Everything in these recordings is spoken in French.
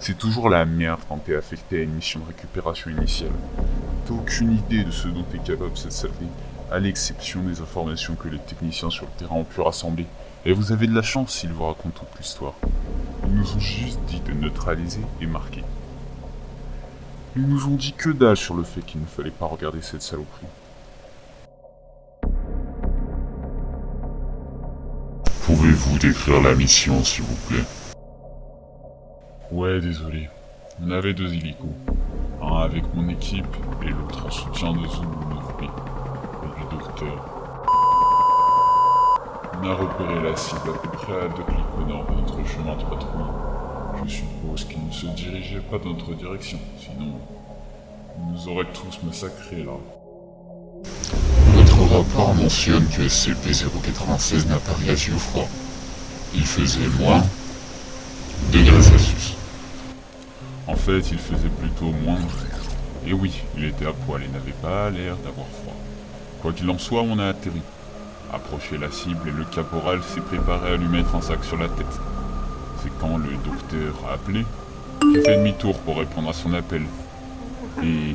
C'est toujours la merde quand t'es affecté à une mission de récupération initiale. T'as aucune idée de ce dont est capable cette saleté, à l'exception des informations que les techniciens sur le terrain ont pu rassembler. Et vous avez de la chance s'ils vous racontent toute l'histoire. Ils nous ont juste dit de neutraliser et marquer. Ils nous ont dit que dalle sur le fait qu'il ne fallait pas regarder cette saloperie. Pouvez-vous décrire la mission, s'il vous plaît? Ouais, désolé. On avait 2 hélicos. Un avec mon équipe et l'autre en soutien de Zulu 9B et du docteur. On a repéré la cible à peu près à 2 clics au nord de notre chemin de patrouille. Je suppose qu'il ne se dirigeait pas dans notre direction, sinon ils nous auraient tous massacrés là. Votre rapport mentionne que SCP-096 n'a pas réagi au froid. Il faisait moins degrés Celsius. En fait, il faisait plutôt moins. Et oui, il était à poil et n'avait pas l'air d'avoir froid. Quoi qu'il en soit, on a atterri. Approché la cible et le caporal s'est préparé à lui mettre un sac sur la tête. C'est quand le docteur a appelé, j'ai fait demi-tour pour répondre à son appel. Et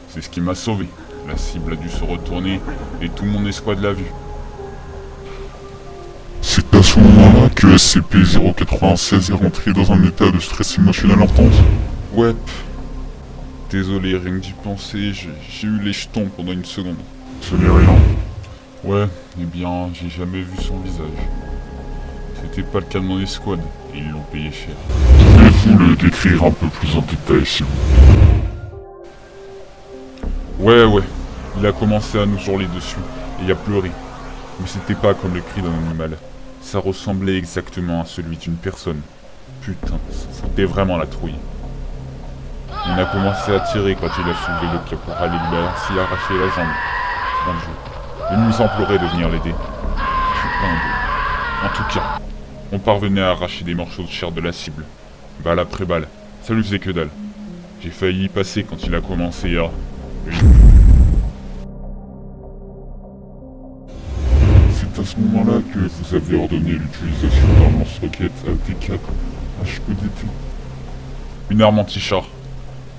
c'est ce qui m'a sauvé. La cible a dû se retourner et tout mon escouade l'a vu. C'est à ce moment-là que SCP-096 est rentré dans un état de stress émotionnel intense. Ouais, désolé, rien que d'y penser, j'ai eu les jetons pendant une seconde. Ce n'est rien. Ouais, eh bien, j'ai jamais vu son visage. C'était pas le cas de mon escouade, et ils l'ont payé cher. Pouvez-vous le décrire un peu plus en détail, s'il vous plaît? Ouais, il a commencé à nous hurler dessus, et à pleurer. Mais c'était pas comme le cri d'un animal. Ça ressemblait exactement à celui d'une personne. Putain, c'était vraiment la trouille. On a commencé à tirer quand il a soulevé le caporal et lui a ainsi arraché la jambe. Bon Dieu. Il nous implorait de venir l'aider. Putain de... En tout cas, on parvenait à arracher des morceaux de chair de la cible. Balle après balle. Ça lui faisait que dalle. J'ai failli y passer quand il a commencé à... C'est à ce moment-là que vous avez ordonné l'utilisation d'un lance-roquette AT-4 HEDT. Une arme anti-char.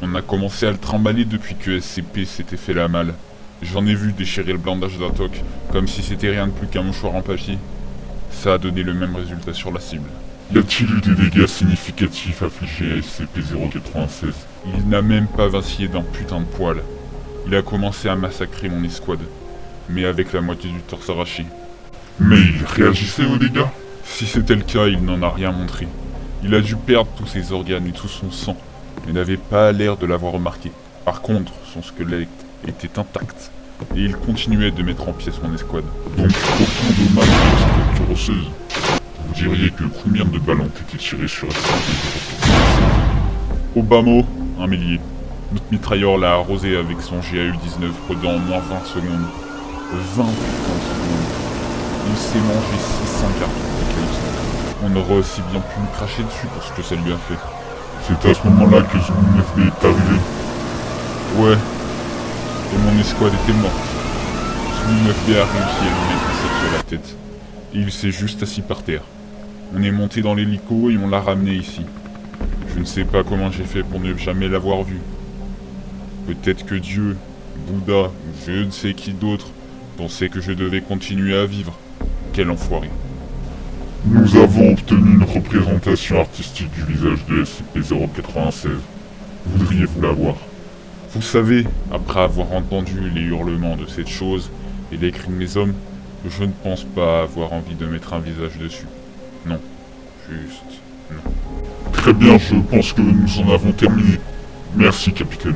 On a commencé à le trimballer depuis que SCP s'était fait la malle. J'en ai vu déchirer le blindage d'un TOC, comme si c'était rien de plus qu'un mouchoir en papier. Ça a donné le même résultat sur la cible. Y a-t-il eu des dégâts significatifs affligés à SCP-096? Il n'a même pas vacillé d'un putain de poil. Il a commencé à massacrer mon escouade, mais avec la moitié du torse arraché. Mais il réagissait aux dégâts? Si c'était le cas, il n'en a rien montré. Il a dû perdre tous ses organes et tout son sang, mais n'avait pas l'air de l'avoir remarqué. Par contre, son squelette était intact, et il continuait de mettre en pièces mon escouade. Donc aucun dommage à la structure osseuse. Vous diriez que combien de balles ont été tirées sur SCP-096? Au bas mot, un millier. Notre mitrailleur l'a arrosé avec son GAU-19 pendant au moins 20 secondes. 20 putains de secondes. Il s'est mangé 600 cartouches de cailloux. On aurait aussi bien pu me cracher dessus pour ce que ça lui a fait. C'est à ce moment-là que Zulu 9B est arrivé. Ouais. Et mon escouade était morte. Zulu 9B a réussi à lui mettre un sac sur la tête. Et il s'est juste assis par terre. On est monté dans l'hélico et on l'a ramené ici. Je ne sais pas comment j'ai fait pour ne jamais l'avoir vu. Peut-être que Dieu, Bouddha, ou je ne sais qui d'autre, pensait que je devais continuer à vivre. Quel enfoiré. Nous avons obtenu une représentation artistique du visage de SCP-096. Voudriez-vous la voir? Vous savez, après avoir entendu les hurlements de cette chose et les cris de mes hommes, je ne pense pas avoir envie de mettre un visage dessus. Non. Juste... non. Très bien, je pense que nous en avons terminé. Merci, capitaine.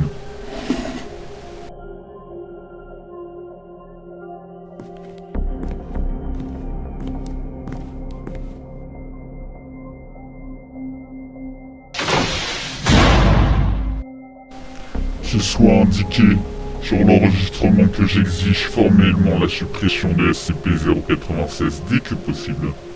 Ce soit indiqué sur l'enregistrement que j'exige formellement la suppression de SCP-096 dès que possible.